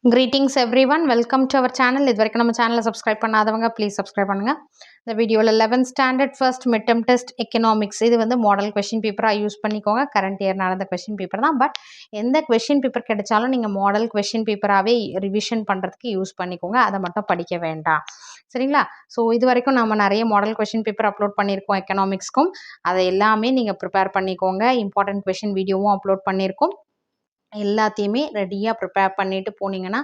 Greetings everyone, welcome to our channel. இது வரைக்கும் நம்ம சேனலை சப்ஸ்கிரைப் பண்ணாதவங்க ப்ளீஸ் சப்ஸ்கிரைப் பண்ணுங்க. இந்த வீடியோவில் 11th standard first midterm test economics இது வந்து மாடல் கொஷின் பேப்பராக யூஸ் பண்ணிக்கோங்க. கரண்ட் இயர் நடந்த கொஷின் பேப்பர் தான். பட் எந்த கொஷின் பேப்பர் கிடைச்சாலும் நீங்கள் மாடல் கொஷின் பேப்பராகவே ரிவிஷன் பண்ணுறதுக்கு யூஸ் பண்ணிக்கோங்க. அதை மட்டும் படிக்க வேண்டாம், சரிங்களா? ஸோ இது வரைக்கும் நம்ம நிறைய மாடல் கொஷின் பேப்பர் அப்லோட் பண்ணியிருக்கோம் எக்கனாமிக்ஸ்க்கும். அதை எல்லாமே நீங்கள் ப்ரிப்பேர் பண்ணிக்கோங்க. இம்பார்ட்டன்ட் கொஷின் வீடியோவும் அப்லோட் பண்ணியிருக்கோம். எல்லாத்தையுமே ரெடியாக ப்ரிப்பேர் பண்ணிட்டு போனீங்கன்னா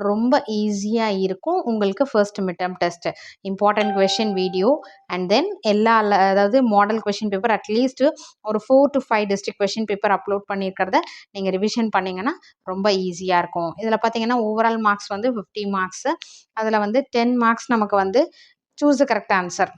ரொம்ப ஈஸியாக இருக்கும் உங்களுக்கு. First midterm test important question video and then அதாவது மாடல் கொஷின் பேப்பர் அட்லீஸ்ட் ஒரு 4 to 5 district question paper upload பண்ணியிருக்கிறத நீங்கள் ரிவிஷன் பண்ணிங்கன்னா ரொம்ப ஈஸியாக இருக்கும். இதில் பார்த்தீங்கன்னா ஓவரால் மார்க்ஸ் வந்து 50 மார்க்ஸு. அதில் வந்து 10 மார்க்ஸ் நமக்கு வந்து சூஸ் த கரெக்ட் ஆன்சர்,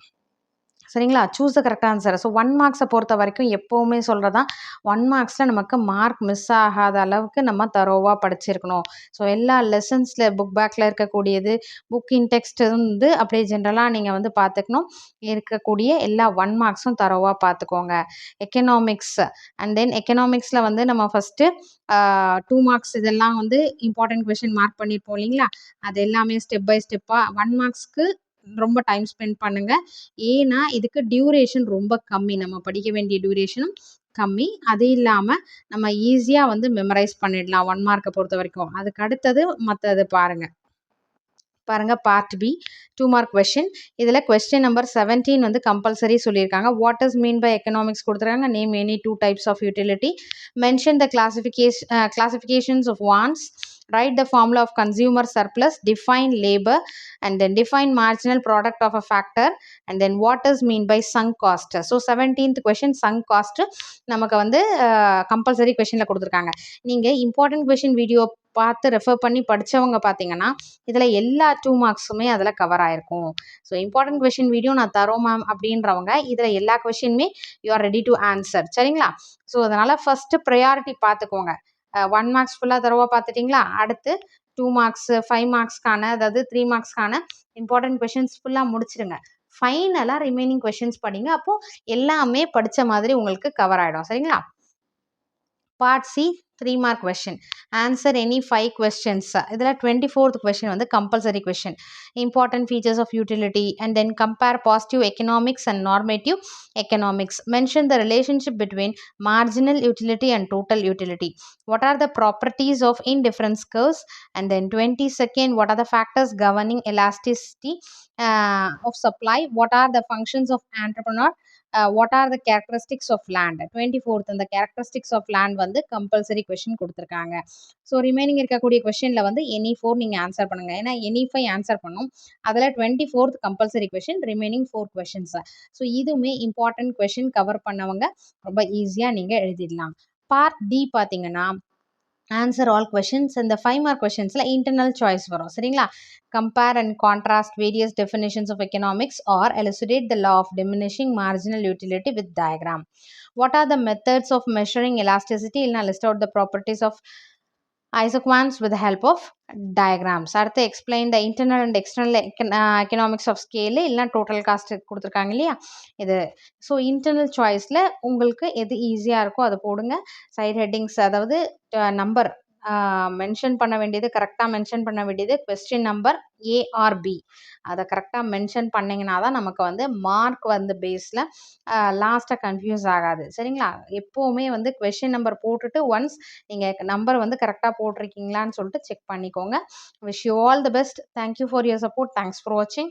சரிங்களா? Choose the correct answer. So 1 மார்க்ஸை பொறுத்த வரைக்கும் எப்போவுமே சொல்கிறதான் 1 மார்க்ஸில் நமக்கு மார்க் மிஸ் ஆகாத அளவுக்கு நம்ம தரோவாக படிச்சிருக்கணும். ஸோ எல்லா லெசன்ஸில் புக் பேக்கில் இருக்கக்கூடியது, புக் இன்டெக்ஸ்ட் வந்து அப்படியே ஜென்ரலாக நீங்கள் வந்து பார்த்துக்கணும். இருக்கக்கூடிய எல்லா 1 மார்க்ஸும் தரோவாக பார்த்துக்கோங்க. எக்கனாமிக்ஸ் அண்ட் தென் எக்கனாமிக்ஸில் வந்து நம்ம ஃபஸ்ட்டு 2 மார்க்ஸ் இதெல்லாம் வந்து இம்பார்ட்டன்ட் கொஷின் மார்க் பண்ணியிருப்போம் இல்லைங்களா? அது எல்லாமே ஸ்டெப் பை ஸ்டெப்பாக 1 மார்க்ஸ்க்கு ரொம்ப டைம் ஸ்பெண்ட் பண்ணுங்க. ஏன்னா இதுக்கு டியூரேஷன் ரொம்ப கம்மி, நம்ம படிக்க வேண்டிய டியூரேஷனும் கம்மி. அது இல்லாமல் நம்ம ஈஸியாக வந்து மெமரைஸ் பண்ணிடலாம் 1 மார்க்கை பொறுத்த வரைக்கும். அதுக்கு அடுத்தது மற்றது பாருங்க பார்ட் பி 2 மார்க் கொஸ்டின். இதில் கொஸ்டின் நம்பர் 17 வந்து கம்பல்சரி சொல்லியிருக்காங்க. What is mean by economics கொடுத்துருக்காங்க. Name any 2 types of utility, mention the classifications of wants, write the formula of consumer surplus, define labor, and then define marginal product of a factor, and then what is mean by sunk cost. So 17th question sunk cost நமக்கு வந்து compulsory கொஷினில் கொடுத்துருக்காங்க. நீங்கள் important question video பார்த்து refer பண்ணி படித்தவங்க பார்த்தீங்கன்னா இதில் எல்லா 2 மார்க்ஸுமே அதில் கவர் ஆகிருக்கும். ஸோ இம்பார்ட்டன்ட் கொஷின் வீடியோ நான் தரோம் மேம் அப்படின்றவங்க இதில் எல்லா கொஷினுமே you are ready to answer, சரிங்களா? ஸோ அதனால் ஃபஸ்ட்டு ப்ரையாரிட்டி பார்த்துக்கோங்க. 1 மார்க்ஸ் ஃபுல்லாக தரவா பார்த்துட்டிங்களா? அடுத்து 2 மார்க்ஸ் 5 மார்க்ஸ்க்கான அதாவது 3 மார்க்ஸ்க்கான இம்பார்ட்டன்ட் கொஷின்ஸ் ஃபுல்லாக முடிச்சிடுங்க. ஃபைனலாக ரிமைனிங் கொஷின்ஸ் படிங்க. அப்போது எல்லாமே படித்த மாதிரி உங்களுக்கு கவர் ஆகிடும், சரிங்களா? Part C 3 mark question. Answer any 5 questions. இதில் 24th கொஷின் வந்து compulsory question. Important features of utility and then compare positive economics and normative economics. Mention the relationship between marginal utility and total utility. What are the properties of indifference curves and then 22nd what are the factors governing elasticity of supply. What are the functions of entrepreneur. What are the characteristics of land. 24th அந்த characteristics of land வந்து compulsory question கொடுத்துருக்காங்க. So remaining இருக்கக்கூடிய கொஷினில் வந்து any 4 நீங்கள் answer பண்ணுங்கள். ஏன்னா any 5 answer பண்ணும். அதில் 24th compulsory question, remaining 4 questions. So இதுவுமே இம்பார்ட்டன்ட் கொஷின் கவர் பண்ணவங்க ரொம்ப ஈஸியாக நீங்கள் எழுதிடலாம். பார்ட் டி பார்த்தீங்கன்னா ஆன்சர் ஆல் கொஷின்ஸ். இந்த 5 மார்க் கொஷின்ஸில் இன்டர்னல் சாய்ஸ் வரும், சரிங்களா? Compare and contrast various definitions of economics or elucidate the law of diminishing marginal utility with diagram. What are the methods of measuring elasticity? இல்லைனா list out the properties of isoquants with the help of diagrams. அடுத்து explain the internal and external economics of scale இல்லைனா total cost கொடுத்துருக்காங்க இல்லையா இது. So internal சாய்ஸில் உங்களுக்கு எது ஈஸியாக இருக்கோ அதை போடுங்க. சைட் ஹெட்டிங்ஸ் அதாவது நம்பர் மென்ஷன் பண்ண வேண்டியது கரெக்டாக மென்ஷன் பண்ண வேண்டியது கொஸ்டின் நம்பர் ஏஆர்பி அதை கரெக்டாக மென்ஷன் பண்ணிங்கன்னா தான் நமக்கு வந்து மார்க் வந்து பேஸில் லாஸ்ட்டாக கன்ஃபியூஸ் ஆகாது, சரிங்களா? எப்போவுமே வந்து கொஸ்டின் நம்பர் போட்டுட்டு ஒன்ஸ் நீங்கள் நம்பர் வந்து கரெக்டாக போட்டிருக்கீங்களான்னு சொல்லிட்டு செக் பண்ணிக்கோங்க. Wish you all the best. Thank you for your support. Thanks for வாட்சிங்.